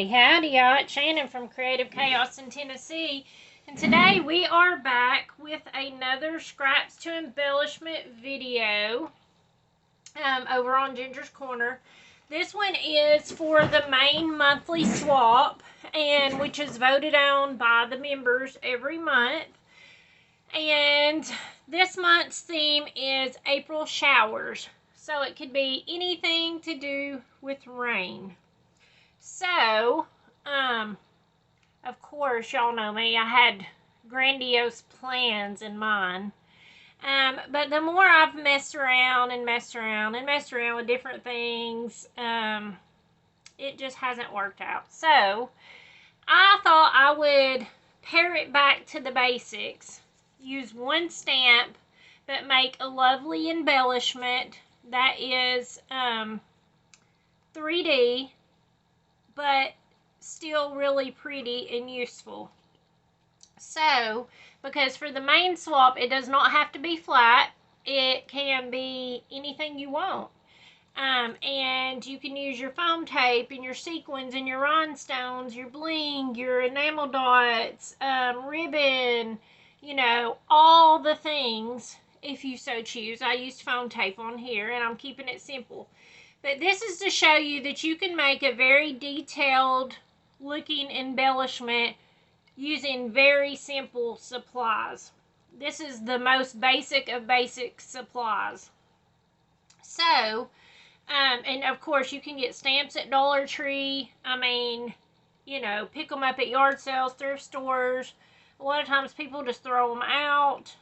Howdy, howdy, y'all. It's Shannon from Creative Chaos in Tennessee. And today we are back with another Scraps to Embellishment video over on Ginger's Corner. This one is for the main monthly swap, and which is voted on by the members every month. And this month's theme is April showers. So it could be anything to do with rain. So, of course, y'all know me. I had grandiose plans in mind. But the more I've messed around with different things, it just hasn't worked out. So, I thought I would pare it back to the basics. Use one stamp, but make a lovely embellishment that is 3D, but still really pretty and useful. So, because for the main swap, it does not have to be flat. It can be anything you want. And you can use your foam tape and your sequins and your rhinestones, your bling, your enamel dots, ribbon, you know, all the things if you so choose. I used foam tape on here and I'm keeping it simple. But this is to show you that you can make a very detailed looking embellishment using very simple supplies. This is the most basic of basic supplies. So, and of course you can get stamps at Dollar Tree. I mean, you know, pick them up at yard sales, thrift stores. A lot of times people just throw them out,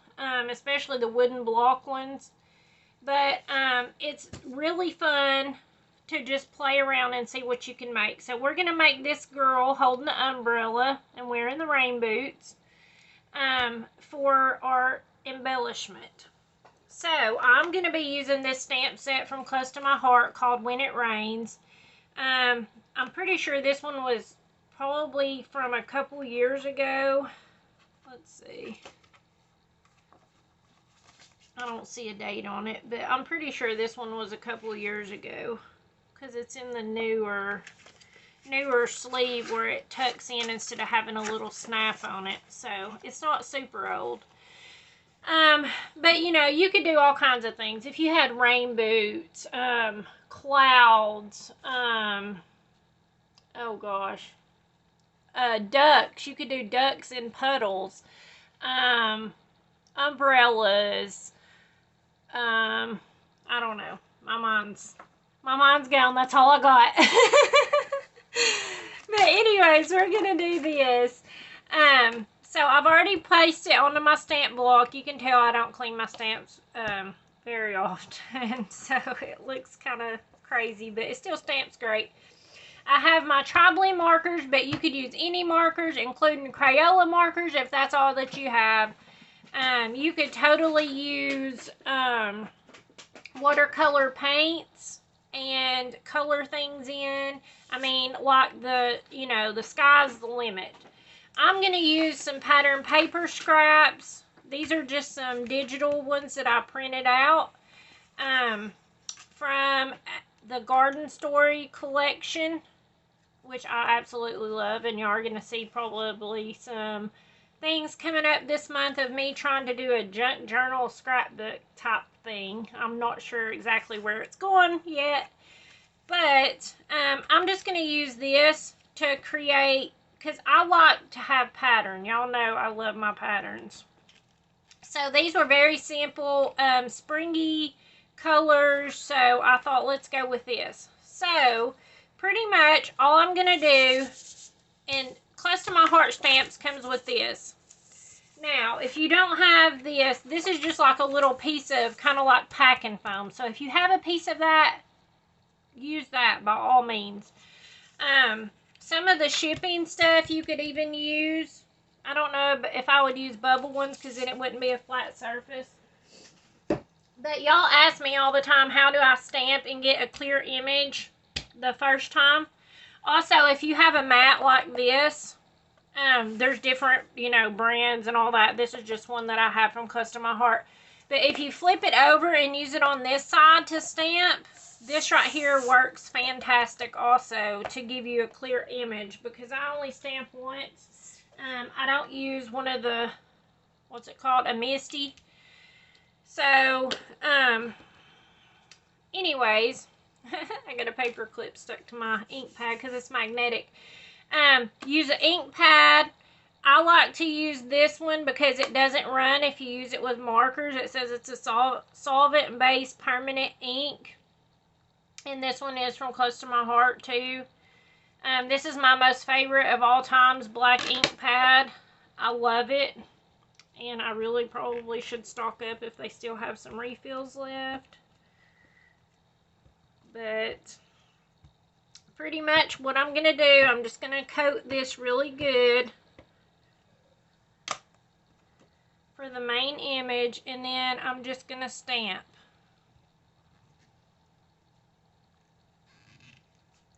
especially the wooden block ones. But it's really fun to just play around and see what you can make. So we're going to make this girl holding the umbrella and wearing the rain boots for our embellishment. So I'm going to be using this stamp set from Close to My Heart called When It Rains. I'm pretty sure this one was probably from a couple years ago. Let's see. I don't see a date on it, but I'm pretty sure this one was a couple years ago because it's in the newer sleeve where it tucks in instead of having a little snap on it. So it's not super old. But you know, you could do all kinds of things. If you had rain boots, clouds, oh gosh, ducks, you could do ducks in puddles, umbrellas, I don't know. My mind's gone. That's all I got. But anyways, we're gonna do this. So I've already placed it onto my stamp block. You can tell I don't clean my stamps very often, so it looks kind of crazy, but it still stamps great. I have my tri-blend markers, but you could use any markers, including Crayola markers, if that's all that you have. You could totally use watercolor paints and color things in. I mean, like you know, the sky's the limit. I'm going to use some pattern paper scraps. These are just some digital ones that I printed out from the Garden Story collection, which I absolutely love, and you are going to see probably some things coming up this month of me trying to do a junk journal scrapbook type thing. I'm not sure exactly where it's going yet, but I'm just going to use this to create, because I like to have pattern. Y'all know I love my patterns. So these were very simple, springy colors, so I thought let's go with this. So pretty much all I'm going to do, and Close to My Heart stamps comes with this. Now, if you don't have this, this is just like a little piece of kind of like packing foam. So if you have a piece of that, use that by all means. Some of the shipping stuff you could even use. I don't know if I would use bubble ones because then it wouldn't be a flat surface. But y'all ask me all the time, how do I stamp and get a clear image the first time? Also, if you have a mat like this, there's different, you know, brands and all that. This is just one that I have from Close to My Heart. But if you flip it over and use it on this side to stamp, this right here works fantastic also to give you a clear image, because I only stamp once. I don't use one of the, what's it called, a Misty. So, anyways, I got a paper clip stuck to my ink pad because it's magnetic. Use an ink pad. I like to use this one because it doesn't run if you use it with markers. It says it's a solvent-based permanent ink. And this one is from Close to My Heart too. This is my most favorite of all times black ink pad. I love it. And I really probably should stock up if they still have some refills left. But pretty much what I'm going to do, I'm just going to coat this really good for the main image, and then I'm just going to stamp.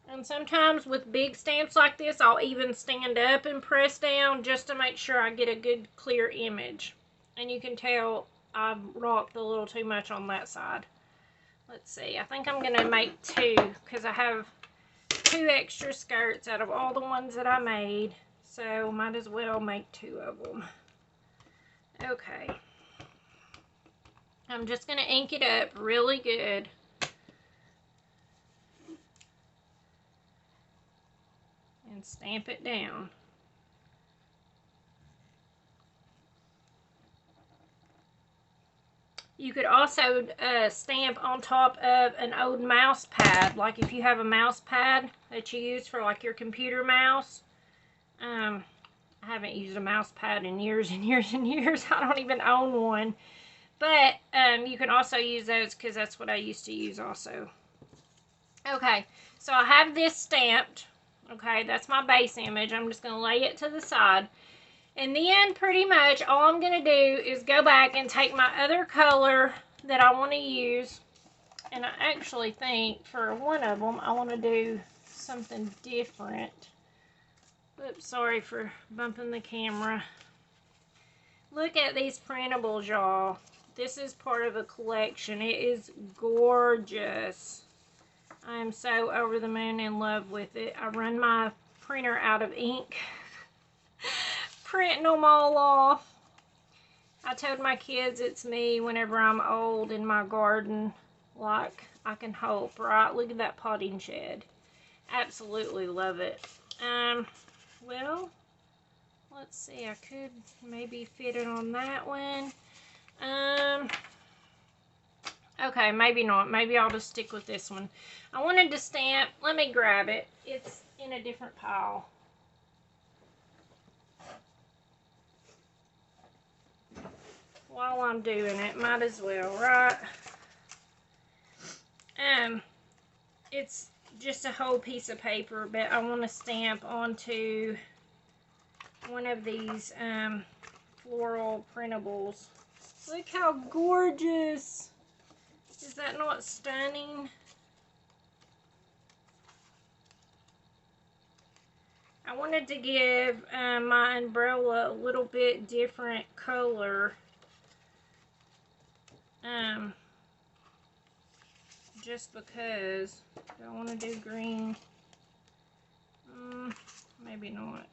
And sometimes with big stamps like this, I'll even stand up and press down just to make sure I get a good clear image. And you can tell I've rocked a little too much on that side. Let's see, I think I'm going to make 2 because I have 2 extra skirts out of all the ones that I made. So might as well make 2 of them. Okay. I'm just going to ink it up really good. And stamp it down. You could also stamp on top of an old mouse pad. Like if you have a mouse pad that you use for like your computer mouse. I haven't used a mouse pad in years and years and years. I don't even own one. But you can also use those because that's what I used to use also. Okay, so I have this stamped. Okay, that's my base image. I'm just going to lay it to the side. And then pretty much all I'm going to do is go back and take my other color that I want to use. And I actually think for one of them I want to do something different. Oops, sorry for bumping the camera. Look at these printables, y'all. This is part of a collection. It is gorgeous. I am so over the moon in love with it. I run my printer out of ink. Printing them all off. I told my kids it's me whenever I'm old in my garden. Like I can hope, right? Look at that potting shed. Absolutely love it. Well, let's see. I could maybe fit it on that one. Okay, maybe not. Maybe I'll just stick with this one. I wanted to stamp. Let me grab it. It's in a different pile. While I'm doing it, might as well, right? It's just a whole piece of paper, but I want to stamp onto one of these floral printables. Look how gorgeous! Is that not stunning? I wanted to give my umbrella a little bit different color. Just because. Do I want to do green? Maybe not.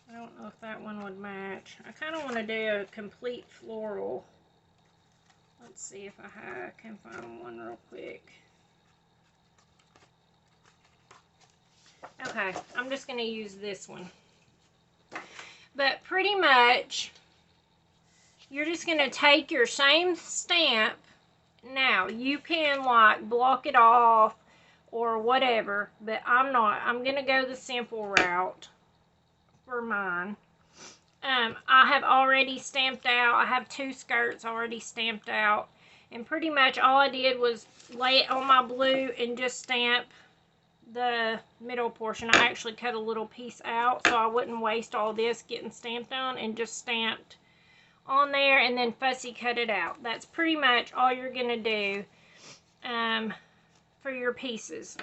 I don't know if that one would match. I kind of want to do a complete floral. Let's see if I can find one real quick. Okay, I'm just going to use this one. But pretty much, you're just going to take your same stamp. Now, you can like block it off or whatever, but I'm not. I'm going to go the simple route for mine. I have already stamped out. I have 2 skirts already stamped out. And pretty much all I did was lay it on my blue and just stamp the middle portion. I actually cut a little piece out so I wouldn't waste all this getting stamped on, and just stamped on there and then fussy cut it out. That's pretty much all you're going to do for your pieces.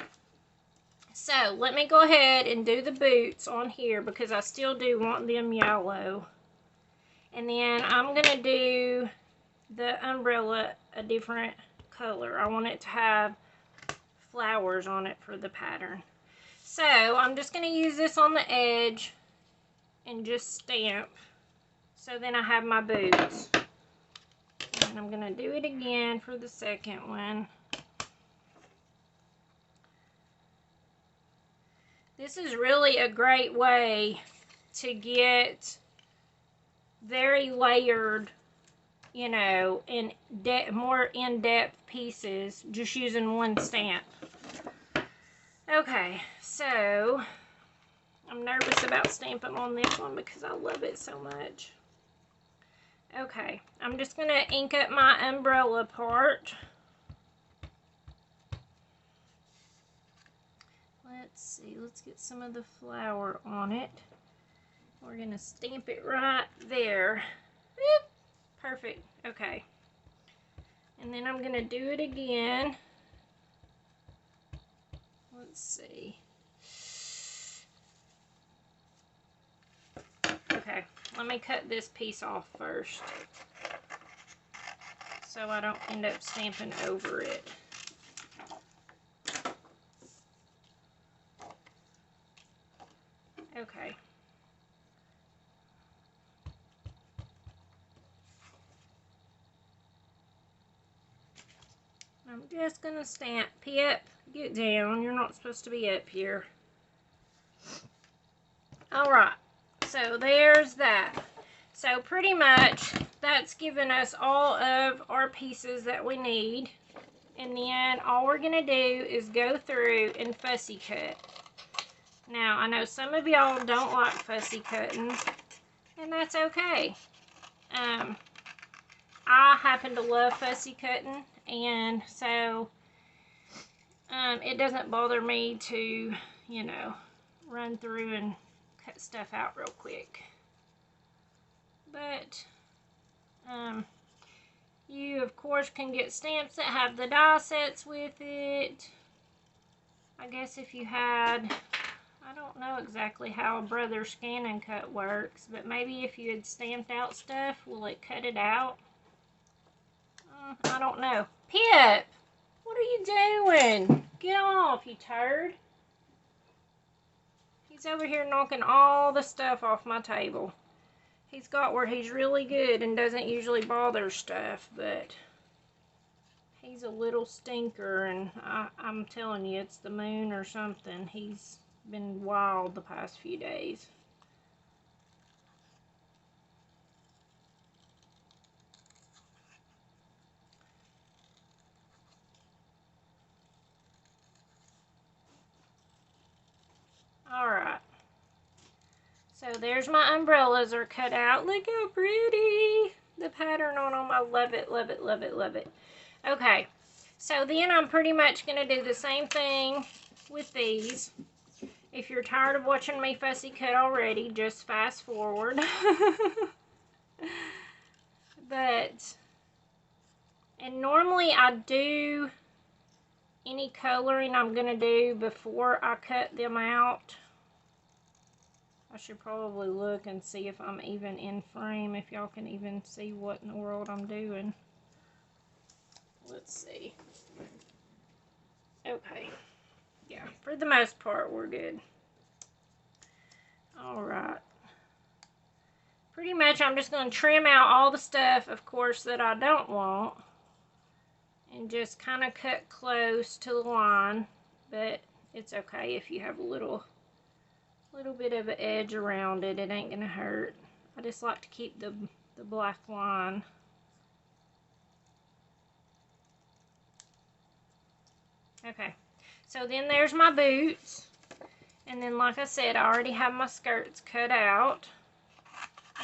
So let me go ahead and do the boots on here because I still do want them yellow. And then I'm going to do the umbrella a different color. I want it to have flowers on it for the pattern. So I'm just going to use this on the edge and just stamp. So then I have my boots. And I'm going to do it again for the second one. This is really a great way to get very layered, you know, and more in-depth pieces just using one stamp. Okay, so I'm nervous about stamping on this one because I love it so much. Okay, I'm just going to ink up my umbrella part. Let's see, let's get some of the flower on it. We're going to stamp it right there. Whoop, perfect, okay. And then I'm going to do it again. Let's see. Okay, let me cut this piece off first so I don't end up stamping over it. Okay. I'm just going to stamp. Pip, get down. You're not supposed to be up here. Alright, so there's that. So pretty much that's given us all of our pieces that we need. And then all we're going to do is go through and fussy cut. Now, I know some of y'all don't like fussy cutting, and that's okay. I happen to love fussy cutting, and so it doesn't bother me to, you know, run through and cut stuff out real quick. But you, of course, can get stamps that have the die sets with it. I guess if you had, I don't know exactly how a Brother Scan and Cut works, but maybe if you had stamped out stuff, will it cut it out? I don't know. Pip, what are you doing? Get off, you turd. He's over here knocking all the stuff off my table. He's got where he's really good and doesn't usually bother stuff, but he's a little stinker, and I'm telling you, it's the moon or something. He's been wild the past few days. Alright. So there's my umbrellas are cut out. Look how pretty the pattern on them. I love it, love it, love it, love it. Okay, so then I'm pretty much going to do the same thing with these. If you're tired of watching me fussy cut already, just fast forward. And normally I do any coloring I'm going to do before I cut them out. I should probably look and see if I'm even in frame, if y'all can even see what in the world I'm doing. Let's see. Okay. Yeah, for the most part, we're good. Alright. Pretty much, I'm just going to trim out all the stuff, of course, that I don't want. And just kind of cut close to the line. But it's okay if you have a little bit of an edge around it. It ain't going to hurt. I just like to keep the black line. Okay. So then there's my boots. And then, like I said, I already have my skirts cut out.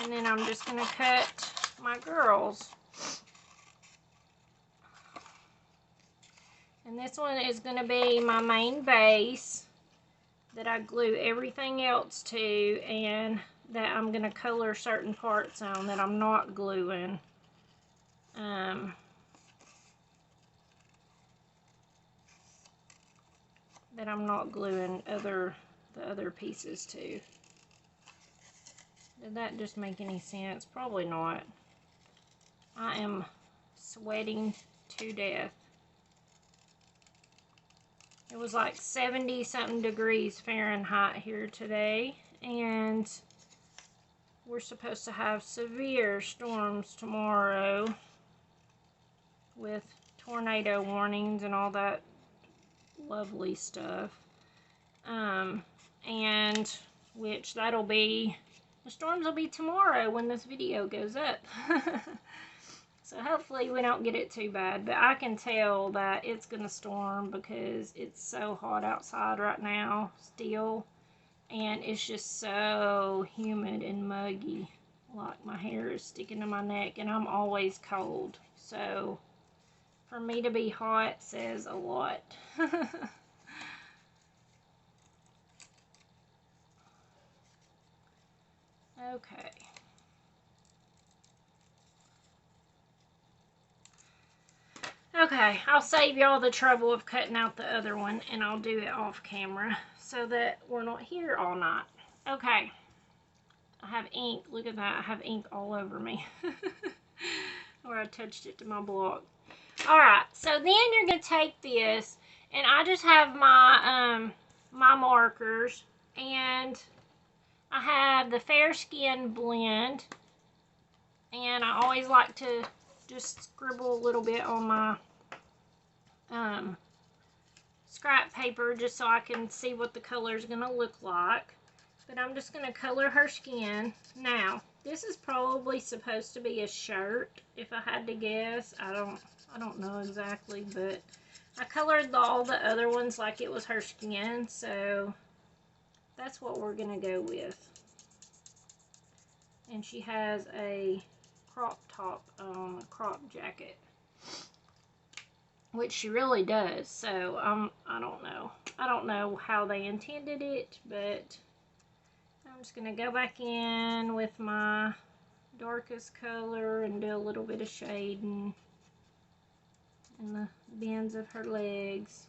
And then I'm just going to cut my girls. And this one is going to be my main base that I glue everything else to, and that I'm going to color certain parts on that I'm not gluing. That I'm not gluing the other pieces to. Did that just make any sense? Probably not. I am sweating to death. It was like 70-something degrees Fahrenheit here today, and we're supposed to have severe storms tomorrow with tornado warnings and all that lovely stuff. And which that'll be, the storms will be tomorrow when this video goes up. So hopefully we don't get it too bad, but I can tell that it's gonna storm because it's so hot outside right now still, and it's just so humid and muggy. Like my hair is sticking to my neck, and I'm always cold, so for me to be hot says a lot. Okay. Okay, I'll save y'all the trouble of cutting out the other one, and I'll do it off camera so that we're not here all night. Okay. I have ink. Look at that. I have ink all over me. Or I touched it to my block. Alright, so then you're going to take this, and I just have my, my markers, and I have the Fair Skin blend, and I always like to just scribble a little bit on my scrap paper just so I can see what the color is going to look like. But I'm just going to color her skin. Now, this is probably supposed to be a shirt, if I had to guess. I don't know exactly, but I colored all the other ones like it was her skin, so that's what we're going to go with. And she has a crop top on, a crop jacket, which she really does, so I don't know. I don't know how they intended it, but I'm just going to go back in with my darkest color and do a little bit of shading in the bends of her legs.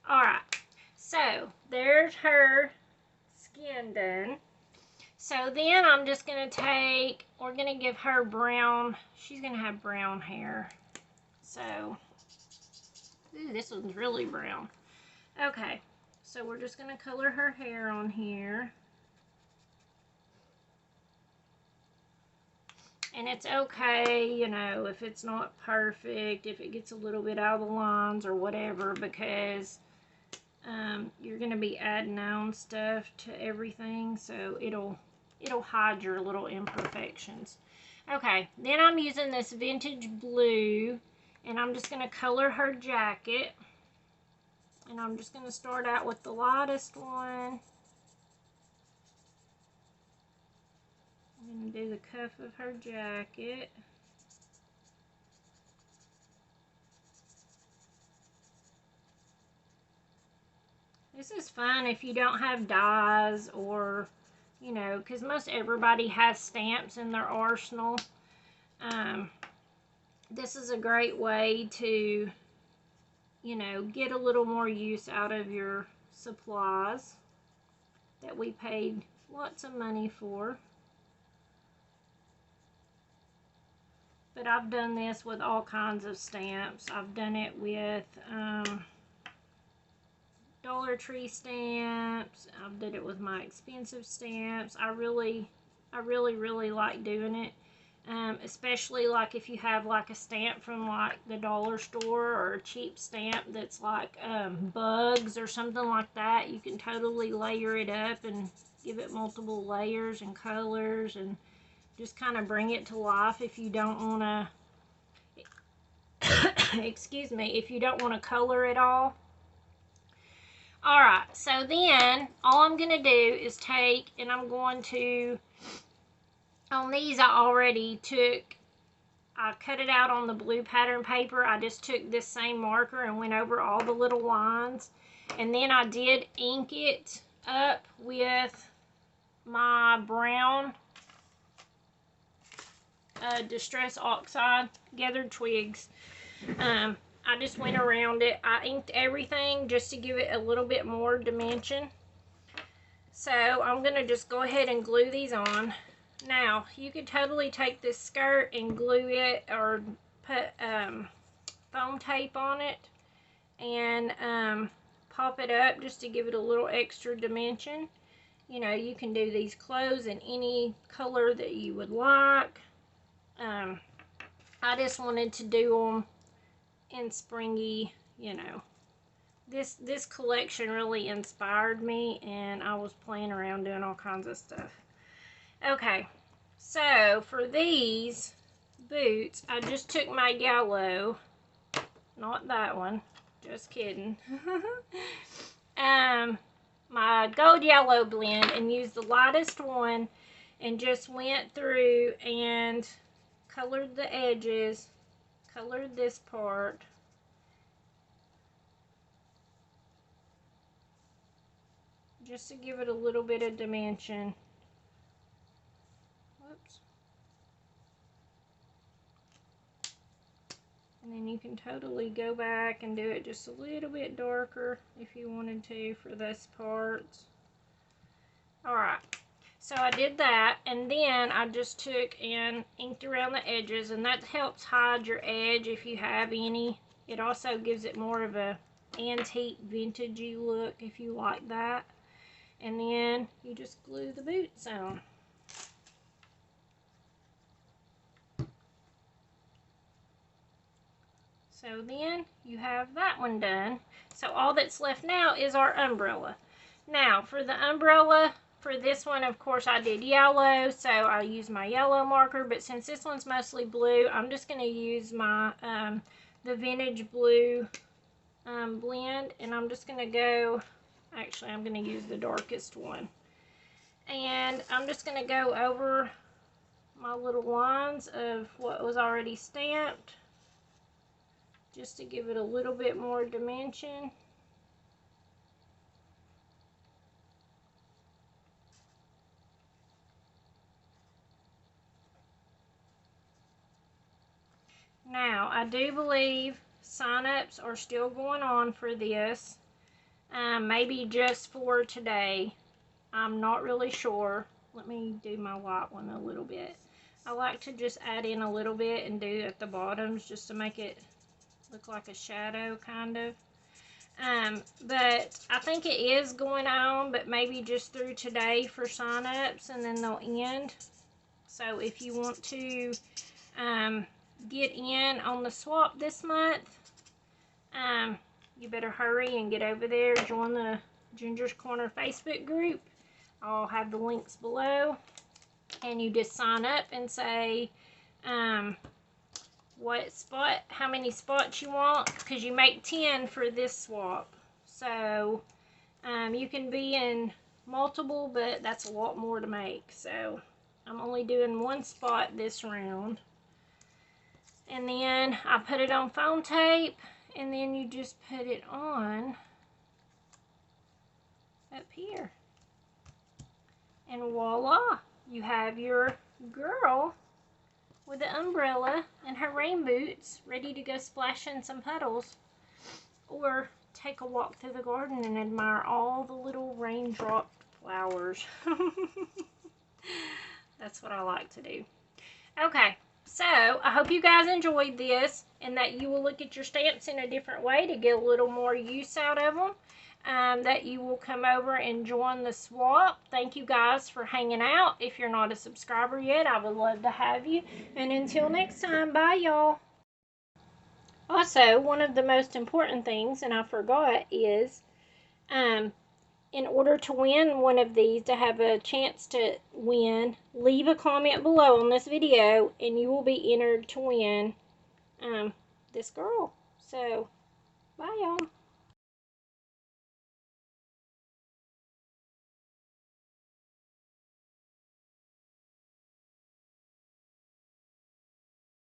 Alright, so there's her skin done. So then I'm just going to take, we're going to give her brown, she's going to have brown hair. So, ooh, this one's really brown. Okay, so we're just going to color her hair on here. And it's okay, you know, if it's not perfect, if it gets a little bit out of the lines or whatever, because you're going to be adding on stuff to everything, so it'll hide your little imperfections. Okay, then I'm using this vintage blue, and I'm just going to color her jacket. And I'm just going to start out with the lightest one. I'm going to do the cuff of her jacket. This is fun if you don't have dies or, you know, because most everybody has stamps in their arsenal. This is a great way to, you know, get a little more use out of your supplies that we paid lots of money for. But I've done this with all kinds of stamps. I've done it with Dollar Tree stamps. I've done it with my expensive stamps. I really like doing it. Especially like if you have like a stamp from like the dollar store or a cheap stamp that's like bugs or something like that. You can totally layer it up and give it multiple layers and colors and just kind of bring it to life if you don't want to, excuse me, if you don't want to color it all. Alright, so then all I'm going to do is take, and I'm going to, on these I cut it out on the blue pattern paper. I just took this same marker and went over all the little lines. And then I did ink it up with my brown Distress Oxide Gathered Twigs. I just went around it. I inked everything just to give it a little bit more dimension. So I'm going to just go ahead and glue these on. Now, you could totally take this skirt and glue it or put foam tape on it and pop it up just to give it a little extra dimension. You know, you can do these clothes in any color that you would like. I just wanted to do them in springy, you know. This collection really inspired me, and I was playing around doing all kinds of stuff. Okay, so for these boots, I just took my yellow, not that one, just kidding. My gold yellow blend and used the lightest one and just went through and colored the edges, colored this part. Just to give it a little bit of dimension. Whoops. And then you can totally go back and do it just a little bit darker if you wanted to for this parts. Alright, so I did that, and then I just took and inked around the edges, and that helps hide your edge if you have any. It also gives it more of a antique vintagey look if you like that. And then you just glue the boots on. So then you have that one done. So all that's left now is our umbrella. Now for the umbrella, for this one, of course, I did yellow, so I used my yellow marker, but since this one's mostly blue, I'm just going to use my the vintage blue blend, and I'm just going to go, actually I'm going to use the darkest one, and I'm just going to go over my little lines of what was already stamped just to give it a little bit more dimension. Now, I do believe sign-ups are still going on for this. Maybe just for today. I'm not really sure. Let me do my white one a little bit. I like to just add in a little bit and do at the bottoms just to make it look like a shadow, kind of. But I think it is going on, but maybe just through today for sign-ups, and then they'll end. So if you want to get in on the swap this month, you better hurry and get over there, join the Ginger's Corner Facebook group. I'll have the links below, and you just sign up and say what spot, how many spots you want, because you make 10 for this swap. So you can be in multiple, but that's a lot more to make. So I'm only doing one spot this round. And then I put it on foam tape, and then you just put it on up here. And voila, you have your girl with the umbrella and her rain boots ready to go splash in some puddles, or take a walk through the garden and admire all the little raindrop flowers. That's what I like to do. Okay, so I hope you guys enjoyed this, and that you will look at your stamps in a different way to get a little more use out of them. That you will come over and join the swap. Thank you guys for hanging out. If you're not a subscriber yet, I would love to have you. And until next time, bye y'all. Also, one of the most important things, and I forgot, is in order to win one of these, to have a chance to win, leave a comment below on this video, and you will be entered to win this girl. So, bye y'all.